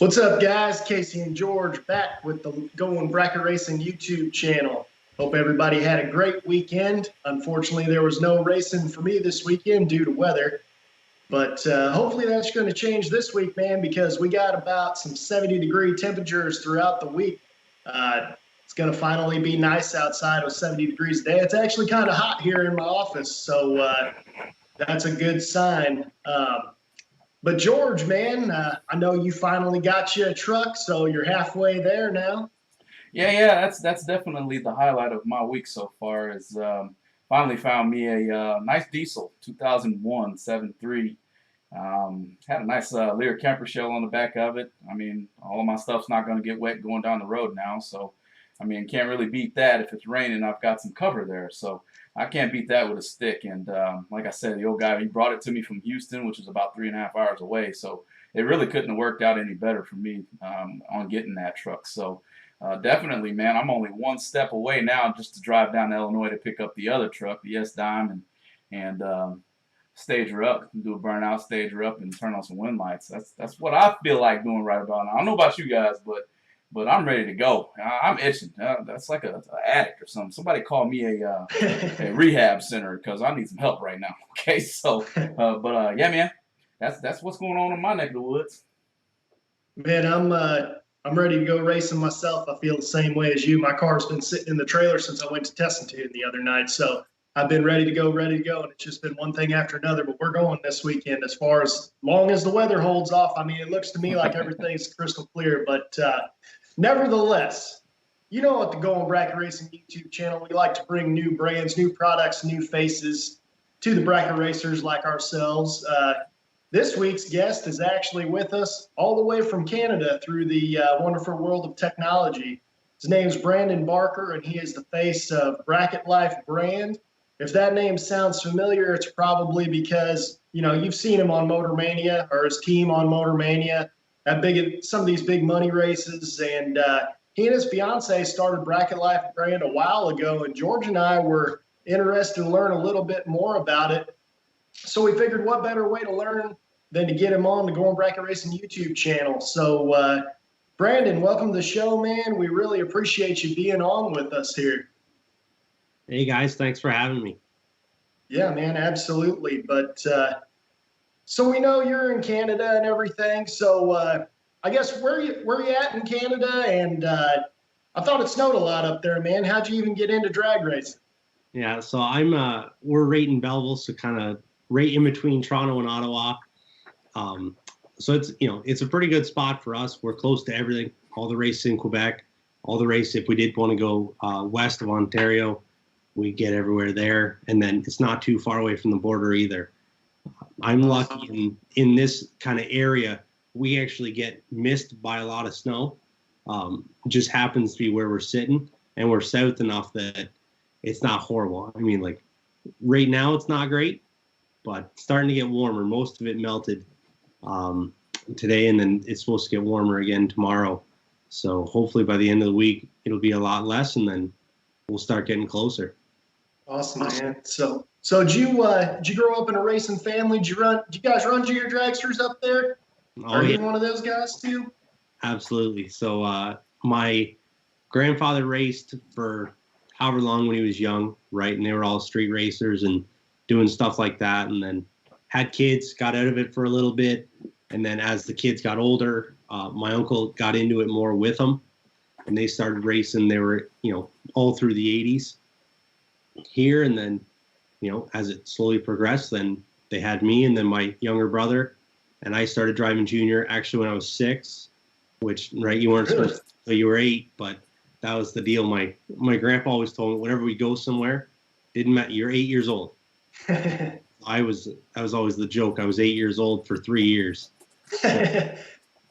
What's up, guys? Casey and George back with the Going Bracket Racing YouTube channel. Hope everybody had a great weekend. Unfortunately, there was no racing for me this weekend due to weather. But hopefully that's going to change this week, man, because we got about some 70-degree temperatures throughout the week. It's going to finally be nice outside with 70 degrees a day. It's actually kind of hot here in my office, so that's a good sign. But George, man, I know you finally got you a truck, so you're halfway there now. Yeah, that's definitely the highlight of my week so far. Is finally found me a nice diesel 2001 7.3. Had a nice Lear camper shell on the back of it. I mean, all of my stuff's not going to get wet going down the road now, so I mean, can't really beat that. If it's raining, I've got some cover there, so I can't beat that with a stick. And like I said, the old guy, he brought it to me from Houston, which is about 3.5 hours away, so it really couldn't have worked out any better for me on getting that truck. So definitely, man, I'm only one step away now just to drive down to Illinois to pick up the other truck, the S-Dime, and stage her up, do a burnout, stage her up, and turn on some wind lights. That's what I feel like doing right about now. I don't know about you guys, but I'm ready to go. I'm itching. That's like an addict or something. Somebody call me a rehab center because I need some help right now. Okay, so yeah, man, that's what's going on in my neck of the woods. Man, I'm ready to go racing myself. I feel the same way as you. My car's been sitting in the trailer since I went to Tessington the other night, so I've been ready to go, and it's just been one thing after another. But we're going this weekend as long as the weather holds off. I mean, it looks to me like everything's crystal clear, but nevertheless, you know, at the Going Bracket Racing YouTube channel, we like to bring new brands, new products, new faces to the bracket racers like ourselves. This week's guest is actually with us all the way from Canada through the wonderful world of technology. His name's Brandon Barker, and he is the face of Bracket Life brand. If that name sounds familiar, it's probably because, you know, you've seen him on Motor Mania or his team on Motor Mania at some of these big money races. And he and his fiance started Bracket Life brand a while ago, and George and I were interested to learn a little bit more about it. So we figured what better way to learn than to get him on the Going Bracket Racing YouTube channel. So Brandon, welcome to the show, man. We really appreciate you being on with us here. Hey guys, thanks for having me. Yeah, man, absolutely. But so we know you're in Canada and everything. So I guess where you at in Canada? And I thought it snowed a lot up there, man. How'd you even get into drag racing? Yeah, so we're right in Belleville, so kind of right in between Toronto and Ottawa. So it's a pretty good spot for us. We're close to everything, all the races in Quebec, all the races. If we did want to go west of Ontario, we get everywhere there, and then it's not too far away from the border either. I'm lucky in this kind of area, we actually get missed by a lot of snow. It just happens to be where we're sitting, and we're south enough that it's not horrible. I mean, like right now it's not great, but it's starting to get warmer. Most of it melted today, and then it's supposed to get warmer again tomorrow. So hopefully by the end of the week, it'll be a lot less, and then we'll start getting closer. Awesome, man. So did you grow up in a racing family? Did you guys run junior dragsters up there? Are you one of those guys too? Absolutely. So my grandfather raced for however long when he was young, right? And they were all street racers and doing stuff like that. And then had kids, got out of it for a little bit. And then as the kids got older, my uncle got into it more with them. And they started racing. They were, all through the 80s here. And then, as it slowly progressed, then they had me and then my younger brother. And I started driving junior actually when I was 6, which, right, you weren't supposed to, so you were 8, but that was the deal. My grandpa always told me whenever we go somewhere, didn't matter, you're 8 years old. That was always the joke. I was 8 years old for 3 years.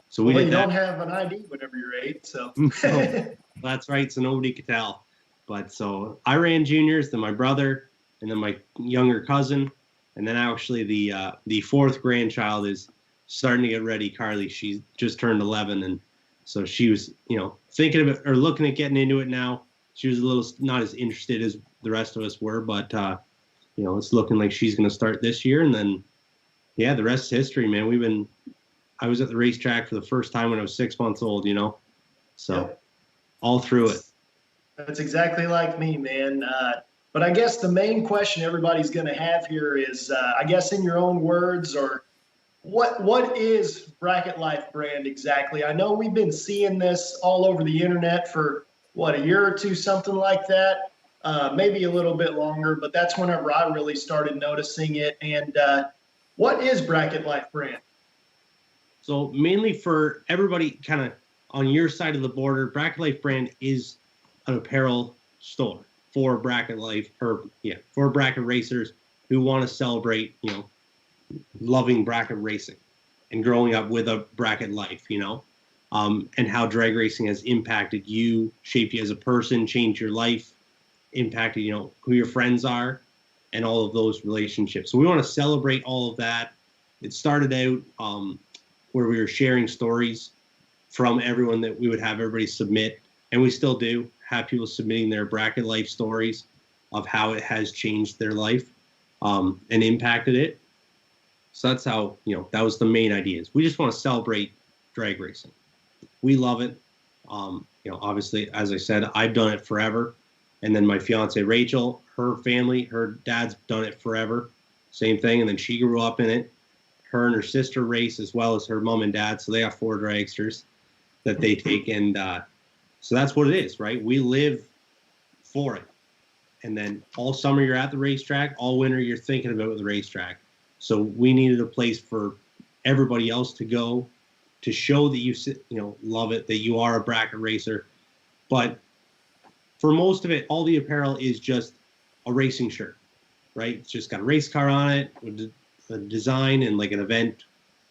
So we well, did you that. don't have an ID whenever you're 8, so. No, that's right, so nobody could tell. But so I ran juniors, then my brother, and then my younger cousin, and then actually the fourth grandchild is starting to get ready, Carly. She just turned 11, and so she was, thinking of it or looking at getting into it now. She was a little not as interested as the rest of us were, but it's looking like she's going to start this year, and then, yeah, the rest is history, man. I was at the racetrack for the first time when I was 6 months old, you know, so Yep. all through it. That's exactly like me, man. But I guess the main question everybody's going to have here is, I guess in your own words, or what is Bracket Life brand exactly? I know we've been seeing this all over the internet for what, a year or two, something like that, maybe a little bit longer, but that's whenever I really started noticing it. And what is Bracket Life brand? So mainly for everybody kind of on your side of the border, Bracket Life brand is an apparel store for Bracket Life, or for bracket racers who want to celebrate, you know, loving bracket racing and growing up with a bracket life, you know, and how drag racing has impacted you, shaped you as a person, changed your life, impacted, you know, who your friends are and all of those relationships. So we want to celebrate all of that. It started out where we were sharing stories from everyone that we would have everybody submit, and we still do have people submitting their bracket life stories of how it has changed their life and impacted it. So that's how, you know, that was the main idea. Is we just want to celebrate drag racing. We love it. You know, obviously, as I said, I've done it forever. And then my fiance, Rachel, her family, her dad's done it forever. Same thing. And then she grew up in it. Her and her sister race, as well as her mom and dad. So they have 4 dragsters that they take. And so that's what it is, right? We live for it. And then all summer you're at the racetrack. All winter you're thinking about the racetrack. So we needed a place for everybody else to go to show that you know, love it, that you are a bracket racer. But for most of it, all the apparel is just a racing shirt, right? It's just got a race car on it with a design and like an event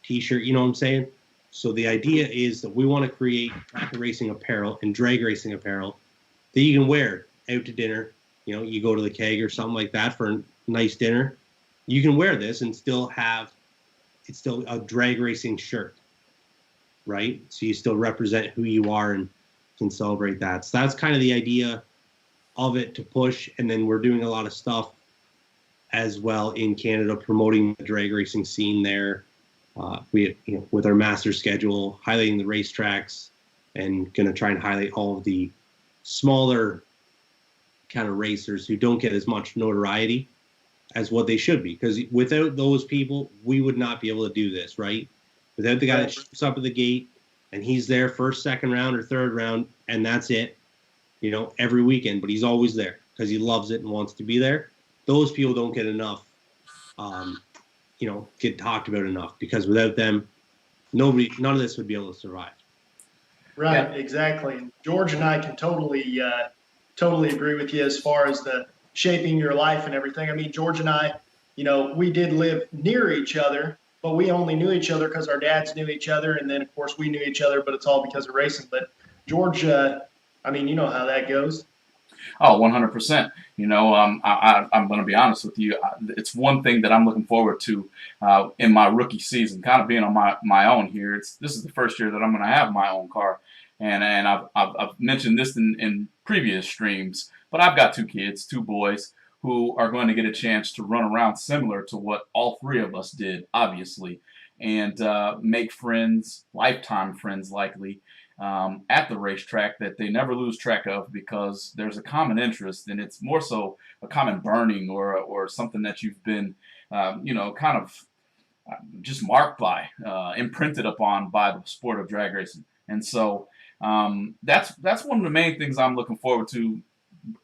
t-shirt, you know what I'm saying? So the idea is that we want to create bracket racing apparel and drag racing apparel that you can wear out to dinner. You know, you go to the keg or something like that for a nice dinner. You can wear this and still have, it's still a drag racing shirt, right? So you still represent who you are and can celebrate that. So that's kind of the idea of it to push. And then we're doing a lot of stuff as well in Canada, promoting the drag racing scene there. We, you know, with our master schedule, highlighting the racetracks, and going to try and highlight all of the smaller kind of racers who don't get as much notoriety as what they should be. Because without those people, we would not be able to do this, right? Without the guy that shoots up at the gate and he's there first, second round, or third round, and that's it, you know, every weekend, but he's always there because he loves it and wants to be there. Those people don't get enough, you know, get talked about enough, because without them, none of this would be able to survive. Right, exactly. George and I can totally agree with you as far as the shaping your life and everything. I mean, George and I, you know, we did live near each other, but we only knew each other because our dads knew each other. And then, of course, we knew each other, but it's all because of racing. But George, I mean, you know how that goes. Oh, 100%. You know, I'm going to be honest with you. It's one thing that I'm looking forward to in my rookie season, kind of being on my own here. This is the first year that I'm going to have my own car. And I've mentioned this in previous streams, but I've got 2 kids, 2 boys, who are going to get a chance to run around similar to what all 3 of us did, obviously, and make friends, lifetime friends likely, at the racetrack that they never lose track of, because there's a common interest, and it's more so a common burning or something that you've been, you know, kind of just marked by, imprinted upon by the sport of drag racing. And so that's one of the main things I'm looking forward to,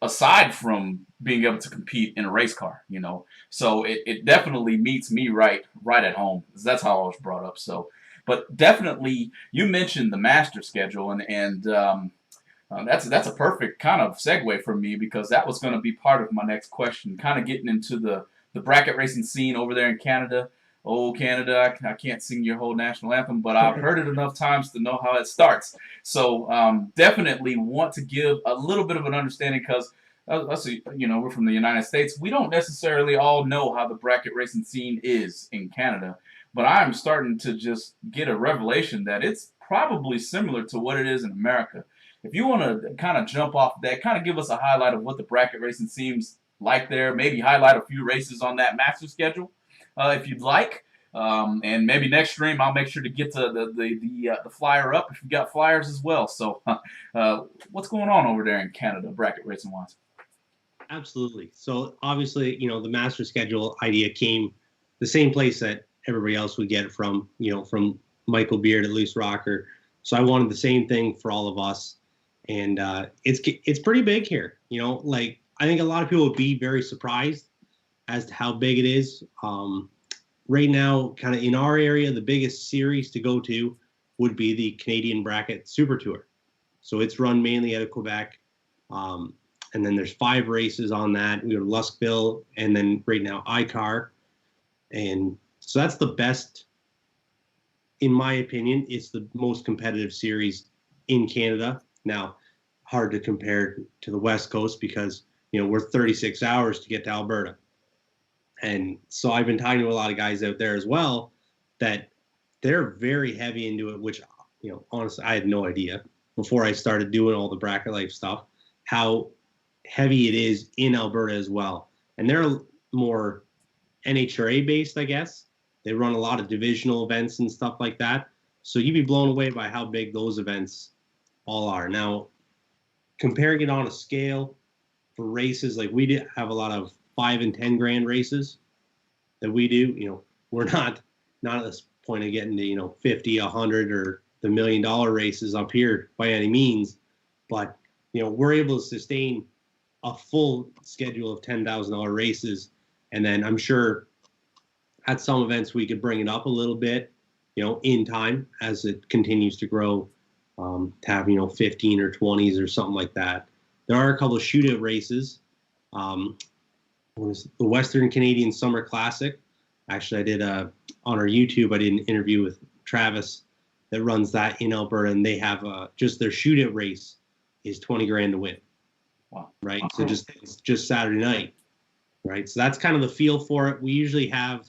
aside from being able to compete in a race car, you know. So it definitely meets me right at home. That's how I was brought up. So, but definitely, you mentioned the master schedule, and that's a perfect kind of segue for me, because that was going to be part of my next question, kind of getting into the bracket racing scene over there in Canada. Oh, Canada, I can't sing your whole national anthem, but I've heard it enough times to know how it starts. So definitely want to give a little bit of an understanding, because you know, we're from the United States. We don't necessarily all know how the bracket racing scene is in Canada, but I'm starting to just get a revelation that it's probably similar to what it is in America. If you want to kind of jump off that, kind of give us a highlight of what the bracket racing seems like there, maybe highlight a few races on that master schedule, if you'd like. And maybe next stream I'll make sure to get to the flyer up if you got flyers as well. So what's going on over there in Canada, bracket racing wise? Absolutely. So obviously, the master schedule idea came the same place that everybody else would get it from, from Michael Beard at Loose Rocker. So I wanted the same thing for all of us. And it's pretty big here. Like I think a lot of people would be very surprised as to how big it is. Right now, kind of in our area, the biggest series to go to would be the Canadian Bracket Super Tour. So it's run mainly out of Quebec. And then there's 5 races on that. We go to Luskville, and then right now ICAR. And so that's the best, in my opinion. It's the most competitive series in Canada. Now, hard to compare to the West Coast because, we're 36 hours to get to Alberta. And so I've been talking to a lot of guys out there as well that they're very heavy into it, which, honestly, I had no idea before I started doing all the bracket life stuff, how heavy it is in Alberta as well. And they're more NHRA based, I guess. They run a lot of divisional events and stuff like that. So you'd be blown away by how big those events all are. Now, comparing it on a scale for races, like we did have a lot of 5 and 10 grand races that we do. We're not at this point of getting to 50, 100, or the $1 million races up here by any means, but we're able to sustain a full schedule of $10,000 races. And then I'm sure at some events we could bring it up a little bit, in time as it continues to grow, to have, 15 or 20s or something like that. There are a couple of shootout races. Was the Western Canadian Summer Classic. Actually, I did on our YouTube, I did an interview with Travis that runs that in Alberta, and they have just their shootout race is 20 grand to win. Wow. Right. So it's just Saturday night. Right. So that's kind of the feel for it. We usually have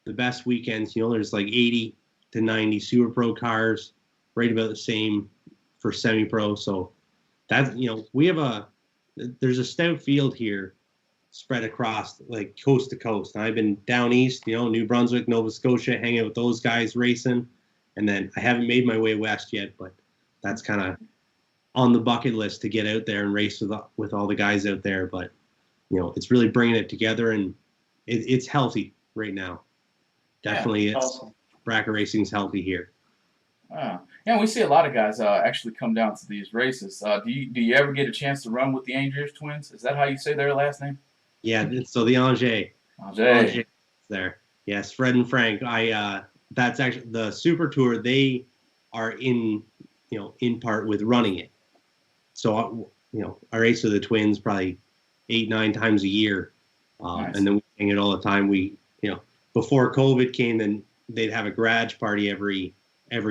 the best weekends. There's like 80 to 90 Super Pro cars, right about the same for semi pro. So that's, we have there's a stout field here spread across like coast to coast. And I've been down east, New Brunswick, Nova Scotia, hanging out with those guys racing. And then I haven't made my way west yet, but that's kind of on the bucket list to get out there and race with all the guys out there. But, it's really bringing it together, and it's healthy right now. Definitely, yeah, it's awesome. Bracket racing's healthy here. Yeah, we see a lot of guys actually come down to these races. Do you ever get a chance to run with the Angers twins? Is that how you say their last name? Yeah, so the Angers there. Yes, Fred and Frank. That's actually the Super Tour. They are in part with running it. So I race with the twins probably 8-9 times a year, nice. And then we hang it all the time. We before COVID came, then they'd have a garage party every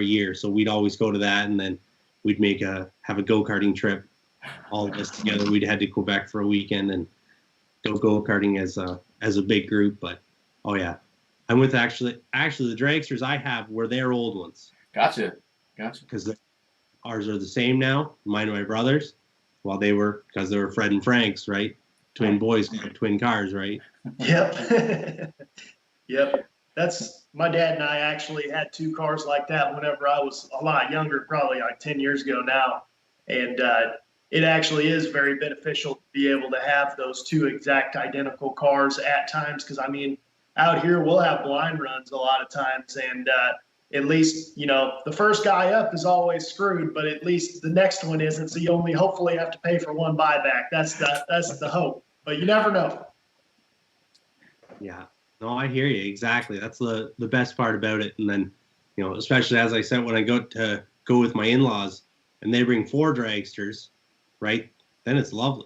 year. So we'd always go to that, and then we'd have a go-karting trip, all of us together. We'd head to Quebec for a weekend and go-karting as a big group. But oh yeah, I'm with actually the dragsters I have were their old ones. Gotcha. Because ours are the same now. Mine and my brothers. Well, because they were Fred and Frank's, right? Twin boys, twin cars, right? Yep. Yep. That's my dad and I actually had 2 cars like that whenever I was a lot younger, probably like 10 years ago now. And it actually is very beneficial to be able to have those 2 exact identical cars at times. Because, out here we'll have blind runs a lot of times. And at least, the first guy up is always screwed, but at least the next one isn't. So you only hopefully have to pay for one buyback. That's the hope. But you never know. Yeah. No, I hear you. Exactly. That's the best part about it. And then, especially as I said, when I go with my in-laws and they bring 4 dragsters, right? Then it's lovely.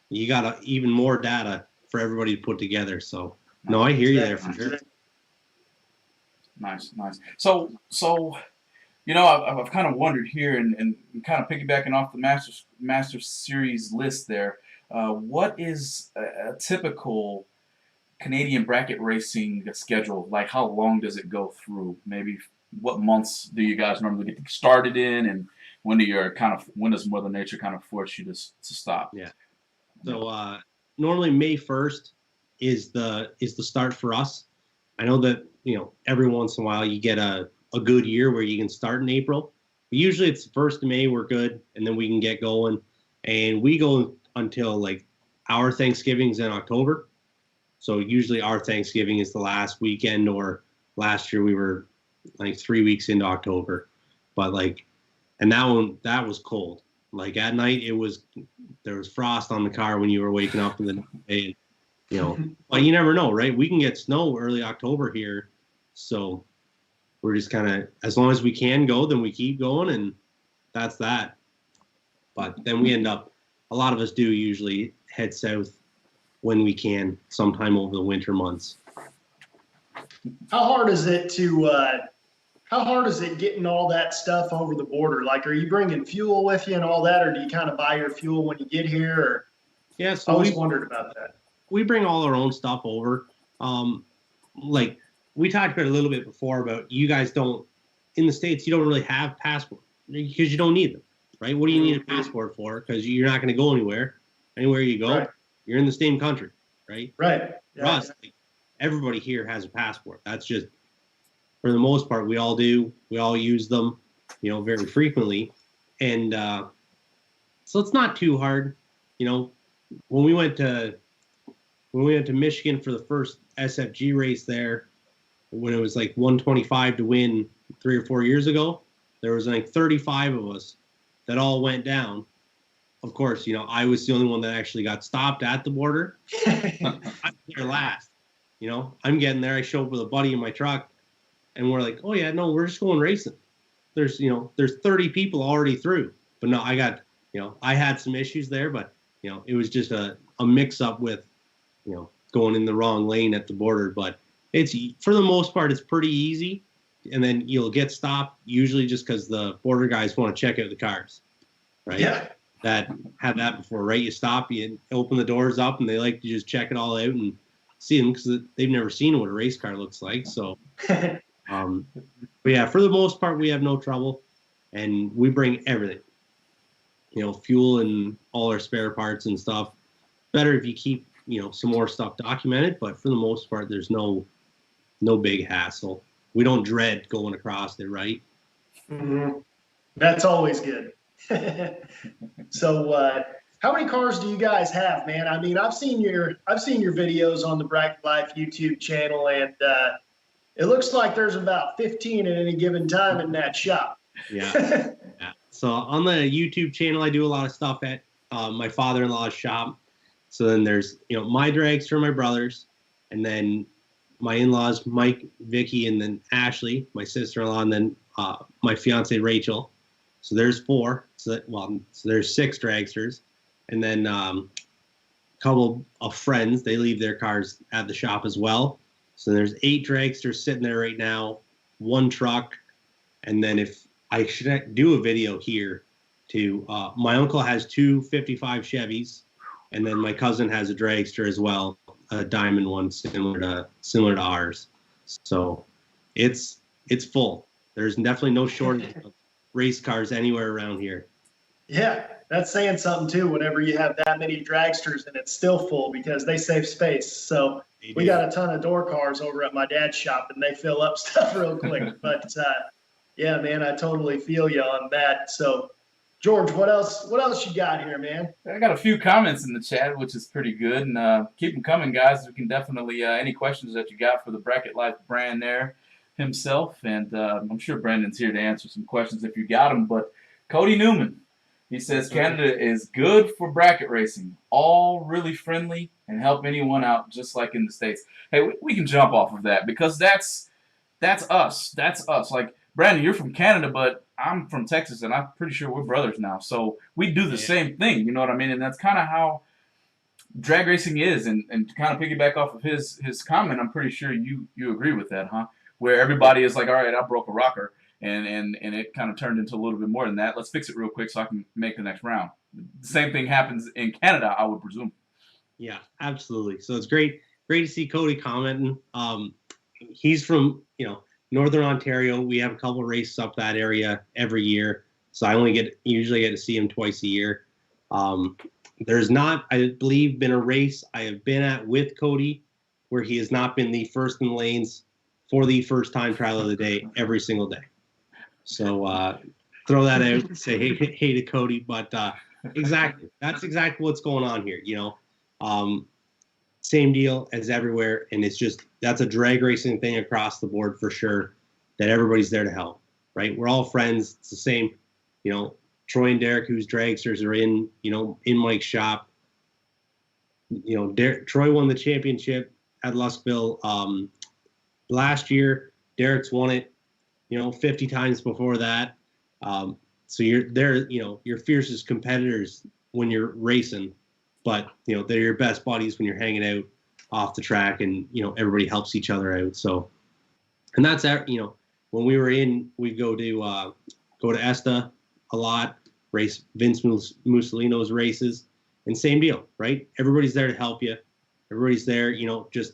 You got even more data for everybody to put together. So, no, I hear you there for sure. Nice. So I've kind of wondered here, and kind of piggybacking off the Master Series list there. What is a typical Canadian bracket racing schedule? Like, how long does it go through? Maybe what months do you guys normally get started in, and when does Mother Nature kind of force you to stop? Yeah. So normally May 1st is the start for us. I know that every once in a while you get a good year where you can start in April. But usually it's the 1st of May, we're good, and then we can get going. And we go until like our Thanksgiving's in October. So usually our Thanksgiving is the last weekend, or last year we were like 3 weeks into October. But like, and that was cold. Like at night there was frost on the car when you were waking up in the day. But you never know, right? We can get snow early October here. So we're just kind of, as long as we can go, then we keep going, and that's that. But then we end up, a lot of us do usually head south when we can, sometime over the winter months. How hard is it getting all that stuff over the border? Like, are you bringing fuel with you and all that, or do you kind of buy your fuel when you get here? Or? Yeah, so I always wondered about that. We bring all our own stuff over. Like we talked about a little bit before about, you guys don't, in the States, you don't really have passport because you don't need them, right? What do you need a passport for? Because you're not going to go anywhere. Anywhere you go, right, you're in the same country, right? Right. Yeah. For us, like, everybody here has a passport. That's just, for the most part, we all do. We all use them, very frequently. And so it's not too hard. When we went to Michigan for the first SFG race there, when it was like 125 to win 3 or 4 years ago, there was like 35 of us that all went down. Of course, I was the only one that actually got stopped at the border. I'm there last. I'm getting there. I show up with a buddy in my truck, and we're like, oh yeah, no, we're just going racing. There's 30 people already through. But no, I got, I had some issues there, but it was just a mix up with, going in the wrong lane at the border. But it's, for the most part, it's pretty easy. And then you'll get stopped usually just because the border guys want to check out the cars, right? Yeah. That had that before, right? You stop, you open the doors up, and they like to just check it all out and see them because they've never seen what a race car looks like. So, but yeah, for the most part, we have no trouble, and we bring everything. Fuel and all our spare parts and stuff. Better if you keep, some more stuff documented, but for the most part, there's no big hassle. We don't dread going across it, right? Mm-hmm. That's always good. So, how many cars do you guys have, man? I mean, I've seen your videos on the Bracket Life YouTube channel, and it looks like there's about 15 at any given time in that shop. Yeah. Yeah. So on the YouTube channel, I do a lot of stuff at my father-in-law's shop. So then there's, my dragster, my brothers, and then my in-laws, Mike, Vicky, and then Ashley, my sister-in-law, and then my fiance Rachel. So there's 4. So there's 6 dragsters, and then a couple of friends. They leave their cars at the shop as well. So there's 8 dragsters sitting there right now, 1 truck, and then if I should do a video here too. My uncle has 2 55 Chevys, and then my cousin has a dragster as well, a diamond one similar to ours. So it's full. There's definitely no shortage of race cars anywhere around here. Yeah, that's saying something too. Whenever you have that many dragsters and it's still full, because they save space. So we got a ton of door cars over at my dad's shop, and they fill up stuff real quick. But yeah, man, I totally feel you on that. So, George, what else you got here, man? I got a few comments in the chat, which is pretty good, and keep them coming, guys. We can definitely any questions that you got for the Bracket Life brand there himself, and I'm sure Brendan's here to answer some questions if you got them. But Cody Newman, he says Canada is good for bracket racing, all really friendly and help anyone out, just like in the States. Hey, we can jump off of that because that's us. That's us. Like, Brandon, you're from Canada, but I'm from Texas, and I'm pretty sure we're brothers now. So we do the same thing, you know what I mean? And that's kind of how drag racing is. And to kind of piggyback off of his comment, I'm pretty sure you agree with that, huh? Where everybody is like, all right, I broke a rocker, and it kind of turned into a little bit more than that. Let's fix it real quick so I can make the next round. The same thing happens in Canada, I would presume. Yeah, absolutely. So it's great to see Cody commenting. He's from, Northern Ontario. We have a couple of races up that area every year. So I usually get to see him twice a year. There's not, I believe, been a race I have been at with Cody where he has not been the first in the lanes for the first time trial of the day every single day. So throw that out and say hey to Cody. But exactly, that's exactly what's going on here. Same deal as everywhere, and that's a drag racing thing across the board for sure. That everybody's there to help, right? We're all friends. It's the same, Troy and Derek, who's dragsters, are in Mike's shop. Troy won the championship at Luskville last year. Derek's won it, 50 times before that. So you're there, your fiercest competitors when you're racing, but they're your best buddies when you're hanging out off the track, and everybody helps each other out. So, and that's when we were we'd go to ESTA a lot, race Vince Mussolino's races, and same deal, right? Everybody's there to help you. Everybody's there, just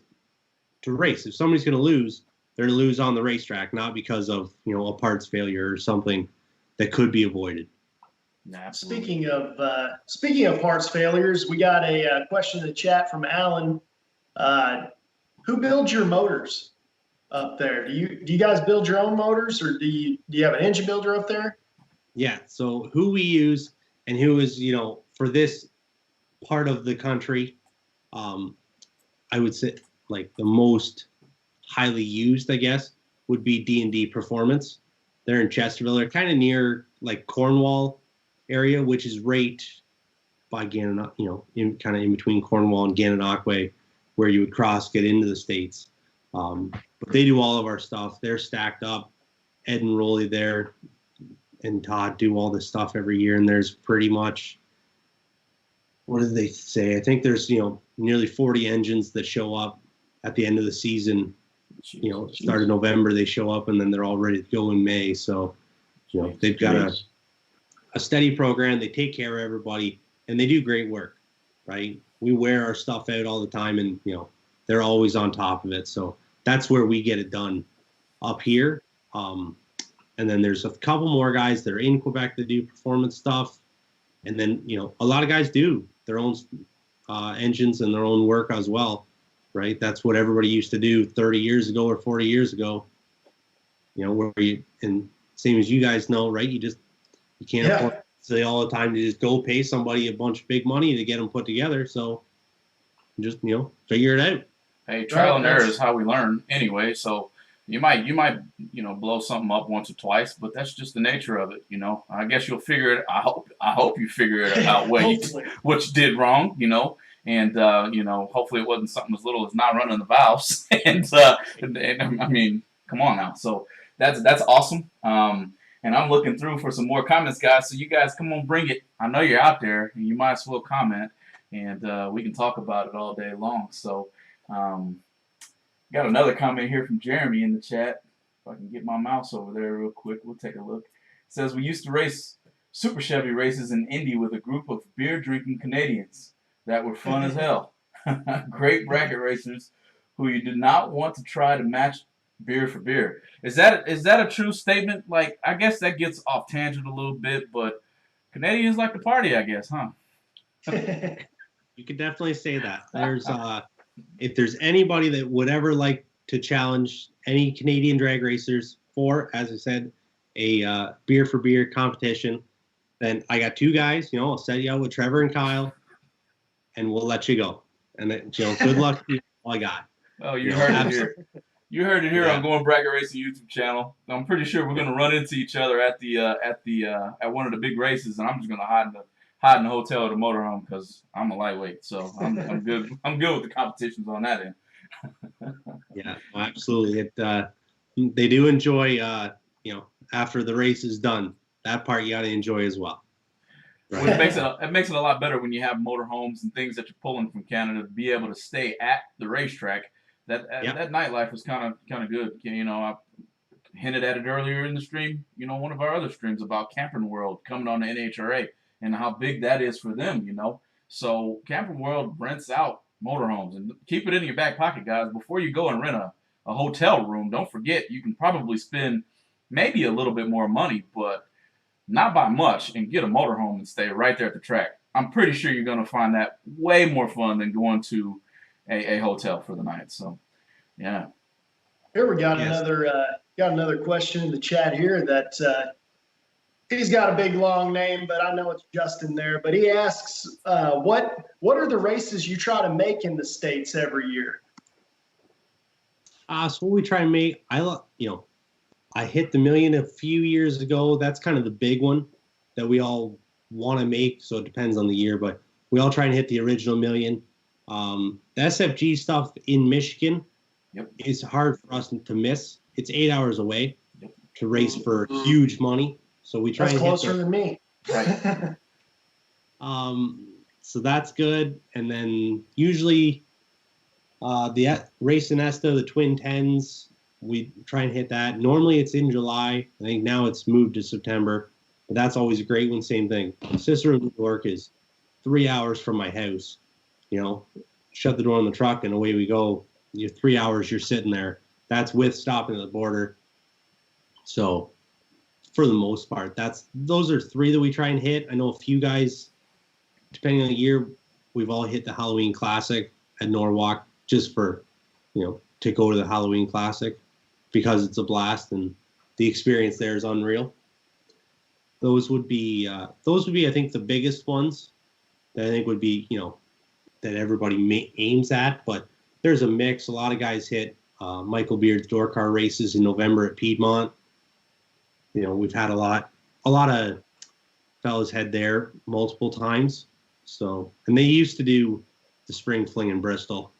to race. If somebody's going to lose, they're going to lose on the racetrack, not because of a parts failure or something that could be avoided. Speaking of parts failures, we got a question in the chat from Alan. Who builds your motors up there? Do you guys build your own motors, or do you have an engine builder up there? Yeah. So who we use and who is for this part of the country, I would say like the most highly used, I guess, would be D&D Performance. They're in Chesterville. They're kind of near like Cornwall area, which is right by Gananoque, in between Cornwall and Gananoque, where you would get into the States. But they do all of our stuff. They're stacked up. Ed and Rolly there and Todd do all this stuff every year. And there's pretty much, what did they say? I think there's, nearly 40 engines that show up at the end of the season. Start of November, they show up, and then they're all ready to go in May. So, they've got a steady program. They take care of everybody, and they do great work, right? We wear our stuff out all the time, and, they're always on top of it. So that's where we get it done up here. And then there's a couple more guys that are in Quebec that do performance stuff. And then, a lot of guys do their own engines and their own work as well, right? That's what everybody used to do 30 years ago or 40 years ago, and same as you guys know, right? You can't afford to say all the time to just go pay somebody a bunch of big money to get them put together. So just, figure it out. Hey, trial and error is how we learn anyway. So you might blow something up once or twice, but that's just the nature of it. I guess you'll figure it. I hope you figure it out what you did wrong. And hopefully it wasn't something as little as not running the valves. and I mean, come on now. So that's awesome. And I'm looking through for some more comments, guys. So you guys come on, bring it. I know you're out there, and you might as well comment, and we can talk about it all day long. So. Got another comment here from Jeremy in the chat. If I can get my mouse over there real quick, we'll take a look. It says, we used to race Super Chevy races in Indy with a group of beer-drinking Canadians that were fun as hell. Great bracket racers who you did not want to try to match beer for beer. Is that a true statement? Like, I guess that gets off tangent a little bit, but Canadians like to party, I guess, huh? You could definitely say that. There's if there's anybody that would ever like to challenge any Canadian drag racers for, as I said, a beer for beer competition, then I got two guys. I'll set you out with Trevor and Kyle, and we'll let you go. And then, good luck to you. All I got. Oh, you heard it here. You heard it here on Going Bracket Racing YouTube channel. I'm pretty sure we're gonna run into each other at one of the big races, and I'm just gonna hide in the hotel or the motorhome because I'm a lightweight, so I'm good. I'm good with the competitions on that end. Yeah, absolutely. They do enjoy, after the race is done, that part you got to enjoy as well. Right? Well, it makes it a lot better when you have motorhomes and things that you're pulling from Canada to be able to stay at the racetrack. That nightlife is kind of good. I hinted at it earlier in the stream. One of our other streams about Camping World coming on the NHRA. And how big that is for them, So Camping World rents out motorhomes, and keep it in your back pocket, guys. Before you go and rent a hotel room, don't forget you can probably spend maybe a little bit more money, but not by much, and get a motorhome and stay right there at the track. I'm pretty sure you're going to find that way more fun than going to a hotel for the night. So, yeah. Here we got Yes. another question in the chat here that he's got a big long name, but I know it's Justin there. But he asks, what are the races you try to make in the States every year? So what we try and make, I hit the million a few years ago. That's kind of the big one that we all want to make. So it depends on the year, but we all try and hit the original million. The SFG stuff in Michigan is hard for us to miss. It's 8 hours away to race for huge money. So we try That's and hit closer than me. Right. So that's good. And then usually the race in ESTA, the Twin Tens, we try and hit that. Normally it's in July. I think now it's moved to September. But that's always a great one. Same thing. Cicero, New York is 3 hours from my house. Shut the door on the truck and away we go. 3 hours you're sitting there. That's with stopping at the border. So for the most part, those are three that we try and hit. I know a few guys, depending on the year, we've all hit the Halloween Classic at Norwalk just for, to go to the Halloween Classic because it's a blast and the experience there is unreal. Those would be, I think, the biggest ones that I think would be, that everybody aims at. But there's a mix. A lot of guys hit Michael Beard's door car races in November at Piedmont. We've had a lot of fellas head there multiple times. So, and they used to do the spring fling in Bristol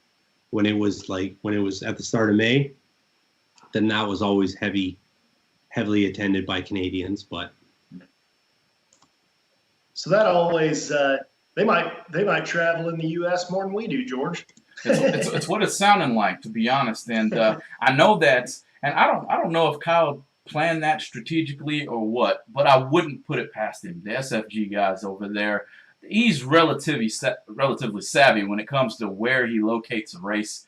when it was at the start of May. Then that was always heavily attended by Canadians. But so that always they might travel in the U.S. more than we do, George. It's what it's sounding like, to be honest. And I know that, and I don't know if Kyle planned that strategically or what, but I wouldn't put it past him. The SFG guys over there, he's relatively savvy when it comes to where he locates a race,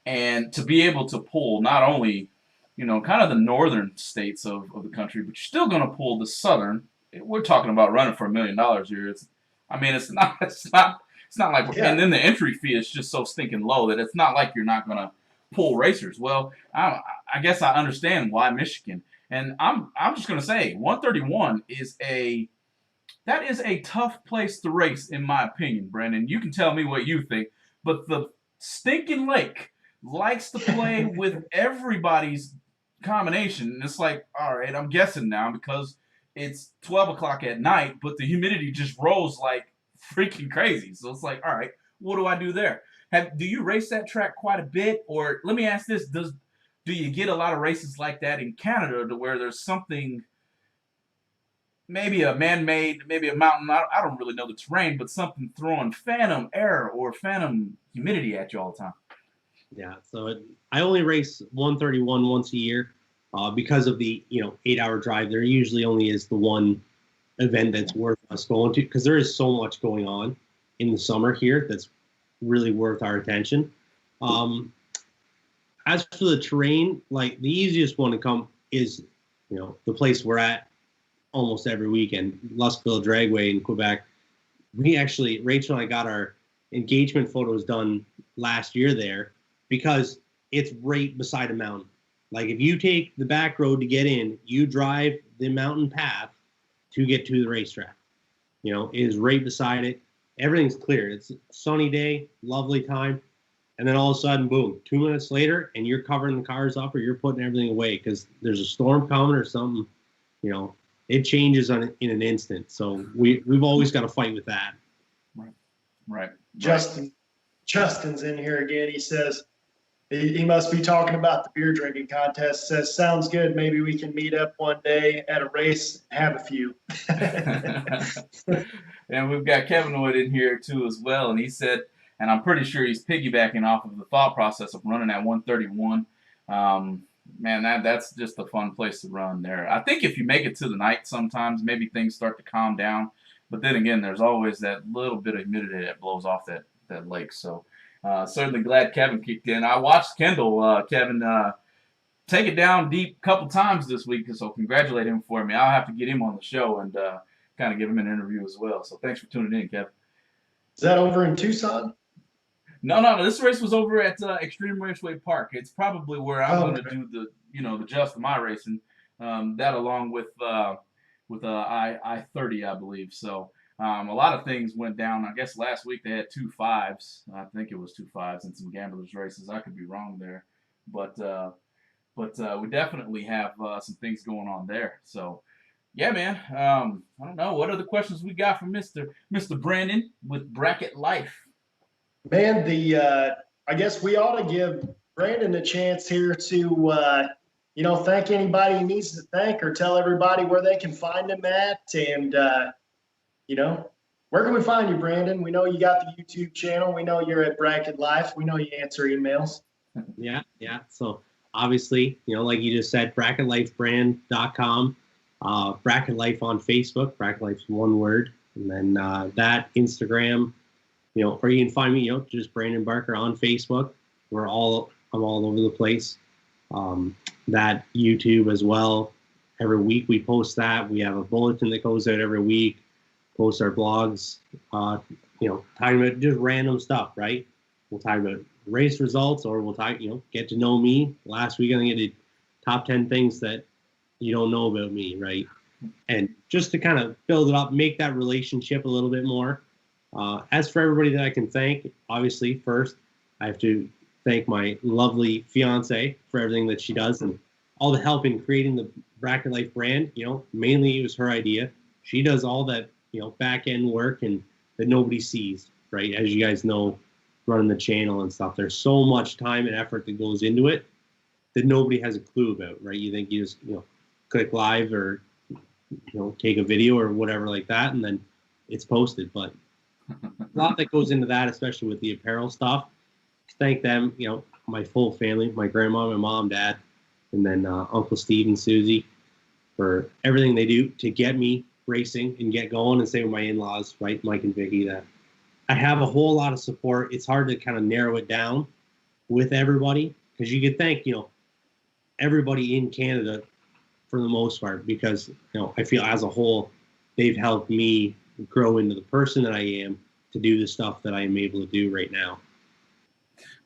and to be able to pull not only, kind of the northern states of the country, but you're still going to pull the southern. We're talking about running for $1 million here. It's not like, and then the entry fee is just so stinking low that it's not like you're not going to pull racers. Well, I guess I understand why Michigan. And I'm just going to say 131 is a tough place to race, in my opinion, Brandon. You can tell me what you think, but the stinking lake likes to play with everybody's combination. And it's like, all right, I'm guessing now because it's 12 o'clock at night, but the humidity just rolls like freaking crazy. So it's like, all right, what do I do there? Do you race that track quite a bit? Or let me ask this, do you get a lot of races like that in Canada to where there's something, maybe a man-made, maybe a mountain, I don't really know the terrain, but something throwing phantom air or phantom humidity at you all the time? Yeah, so I only race 131 once a year because of the 8-hour drive. There usually only is the one event that's worth us going to because there is so much going on in the summer here that's really worth our attention. As for the terrain, like the easiest one to come is the place we're at almost every weekend, Luskville Dragway in Quebec. Rachel and I got our engagement photos done last year there because it's right beside a mountain. Like if you take the back road to get in, you drive the mountain path to get to the racetrack. It is right beside it. Everything's clear. It's a sunny day, lovely time. And then all of a sudden, boom, 2 minutes later, and you're covering the cars up or you're putting everything away because there's a storm coming or something. It changes in an instant. So we've always got to fight with that. Right. Justin's in here again. He says he must be talking about the beer drinking contest. Says, sounds good. Maybe we can meet up one day at a race, have a few. And we've got Kevin Wood in here too as well. And he said, and I'm pretty sure he's piggybacking off of the thought process of running at 131. Man, that's just a fun place to run there. I think if you make it to the night sometimes, maybe things start to calm down. But then again, there's always that little bit of humidity that blows off that lake. So certainly glad Kevin kicked in. I watched Kendall, Kevin, take it down deep a couple times this week, so congratulate him for me. I'll have to get him on the show and kind of give him an interview as well. So thanks for tuning in, Kevin. Is that over in Tucson? No. This race was over at Extreme Raceway Park. It's probably where I'm going to do the gist of my racing. That along with I-30, I believe. So a lot of things went down. I guess last week they had 2 5s. I think it was 2 5s and some gamblers races. I could be wrong there, but we definitely have some things going on there. So. Yeah, man. I don't know. What other questions we got from Mr. Brandon with Bracket Life? Man, I guess we ought to give Brandon a chance here to thank anybody he needs to thank, or tell everybody where they can find him at. And where can we find you, Brandon? We know you got the YouTube channel. We know you're at Bracket Life. We know you answer emails. Yeah. So obviously, like you just said, bracketlifebrand.com. Bracket Life on Facebook. Bracket Life's one word, and then that Instagram, or you can find me, just Brandon Barker on Facebook. I'm all over the place. That YouTube as well. Every week we post that. We have a bulletin that goes out every week. Post our blogs. Talking about just random stuff, right? We'll talk about race results, or we'll talk, get to know me. Last week I think I did top 10 things that you don't know about me, right? And just to kind of build it up, make that relationship a little bit more. As for everybody that I can thank, obviously, first, I have to thank my lovely fiance for everything that she does and all the help in creating the Bracket Life brand. Mainly it was her idea. She does all that, back end work and that nobody sees, right? As you guys know, running the channel and stuff, there's so much time and effort that goes into it that nobody has a clue about, right? You think you just, click live or take a video or whatever like that, and then it's posted. But a lot that goes into that, especially with the apparel stuff. Thank them, my full family, my grandma, my mom, dad, and then Uncle Steve and Susie for everything they do to get me racing and get going. And same with my in-laws, right, Mike and Vicky. That I have a whole lot of support. It's hard to kind of narrow it down with everybody, because you could thank everybody in Canada for the most part, because I feel as a whole they've helped me grow into the person that I am to do the stuff that I am able to do right now.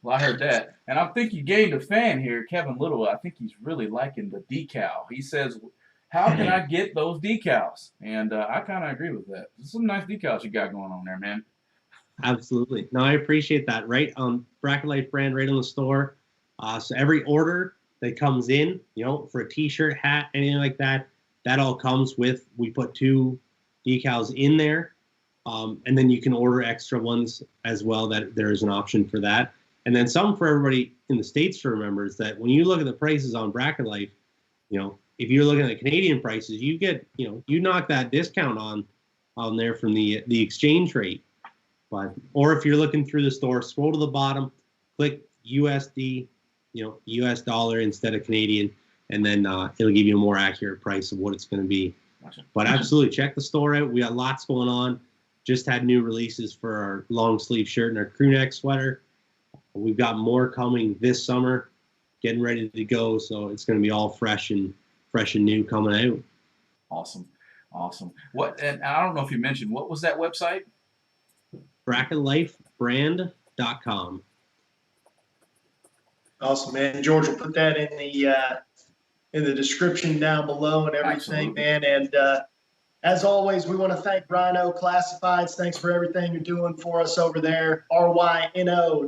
Well, I heard that, and I think you gained a fan here, Kevin Little. I think he's really liking the decal. He says, "How can I get those decals?" And I kind of agree with that. There's some nice decals you got going on there, man. Absolutely. No, I appreciate that. Right on Bracket Life brand, right on the store. So every order that comes in, for a t-shirt, hat, anything like that, that all comes with, we put 2 decals in there. And then you can order extra ones as well, that there is an option for that. And then some for everybody in the States to remember is that when you look at the prices on Bracket Life, if you're looking at the Canadian prices, you get, you knock that discount on there from the exchange rate. But, or if you're looking through the store, scroll to the bottom, click USD, US dollar instead of Canadian, and then it'll give you a more accurate price of what it's going to be. Gotcha. But absolutely, check the store out. We got lots going on. Just had new releases for our long sleeve shirt and our crew neck sweater. We've got more coming this summer, getting ready to go. So it's going to be all fresh and new coming out. Awesome. What? And I don't know if you mentioned, what was that website? bracketlifebrand.com. Awesome, man. George will put that in the description down below and everything, Absolutely. man. And as always, we want to thank Rhino Classifieds. Thanks for everything you're doing for us over there. ryno.co.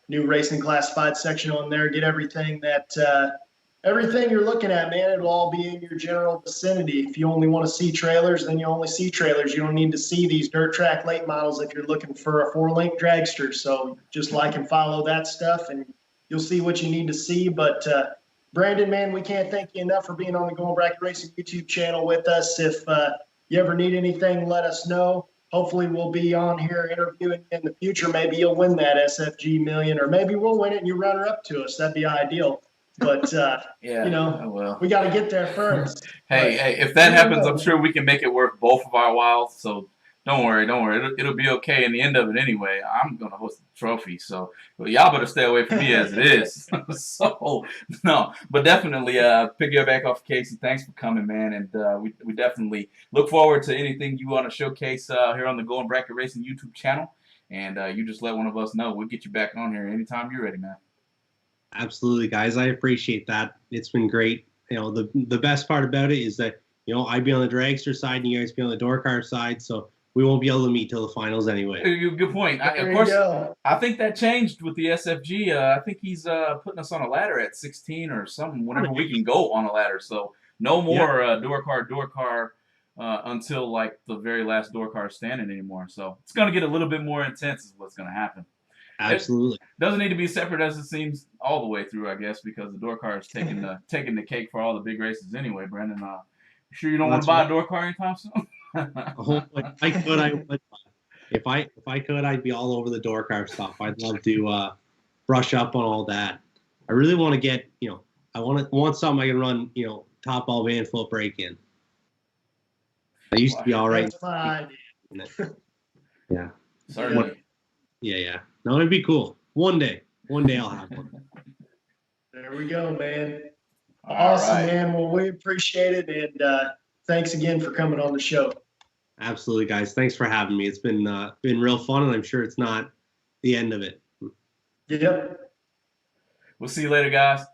New racing classified section on there. Get everything everything you're looking at, man. It'll all be in your general vicinity. If you only want to see trailers, then you only see trailers. You don't need to see these dirt track late models if you're looking for a 4-link dragster. So just like and follow that stuff, and you'll see what you need to see. But Brandon, man, we can't thank you enough for being on the Going Bracket Racing YouTube channel with us. If you ever need anything, let us know. Hopefully we'll be on here interviewing in the future. Maybe you'll win that SFG million, or maybe we'll win it and you run her up to us. That'd be ideal. But, we got to get there first. Hey, if that happens, I'm sure we can make it worth both of our whiles. So don't worry. It'll be okay in the end of it anyway. I'm going to host the trophy. So y'all better stay away from me as it is. So, no, but definitely pick your back off, Casey. Thanks for coming, man. And we definitely look forward to anything you want to showcase here on the Going Bracket Racing YouTube channel. and you just let one of us know. We'll get you back on here anytime you're ready, man. Absolutely, guys. I appreciate that. It's been great. The best part about it is that, I'd be on the dragster side and you guys be on the door car side, so we won't be able to meet till the finals anyway. Good point. Of course, I think that changed with the SFG. I think he's putting us on a ladder at 16 or something, whenever we can go on a ladder. So no more door car until like the very last door car standing anymore. So it's going to get a little bit more intense is what's going to happen. Absolutely. It doesn't need to be separate as it seems all the way through, I guess, because the door car is taking the cake for all the big races anyway, Brandon. You sure you don't want to buy a door car anytime soon? If I could, I would. If I could, I'd be all over the door car stuff. I'd love to brush up on all that. I really want to get, I want something I can run, top ball van flip break in. I used to be all right. That's fine. Yeah. Certainly. Yeah. No, it'd be cool. One day I'll have one. There we go, man. Awesome, right. Man. Well, we appreciate it, and thanks again for coming on the show. Absolutely, guys. Thanks for having me. It's been real fun, and I'm sure it's not the end of it. Yep. We'll see you later, guys.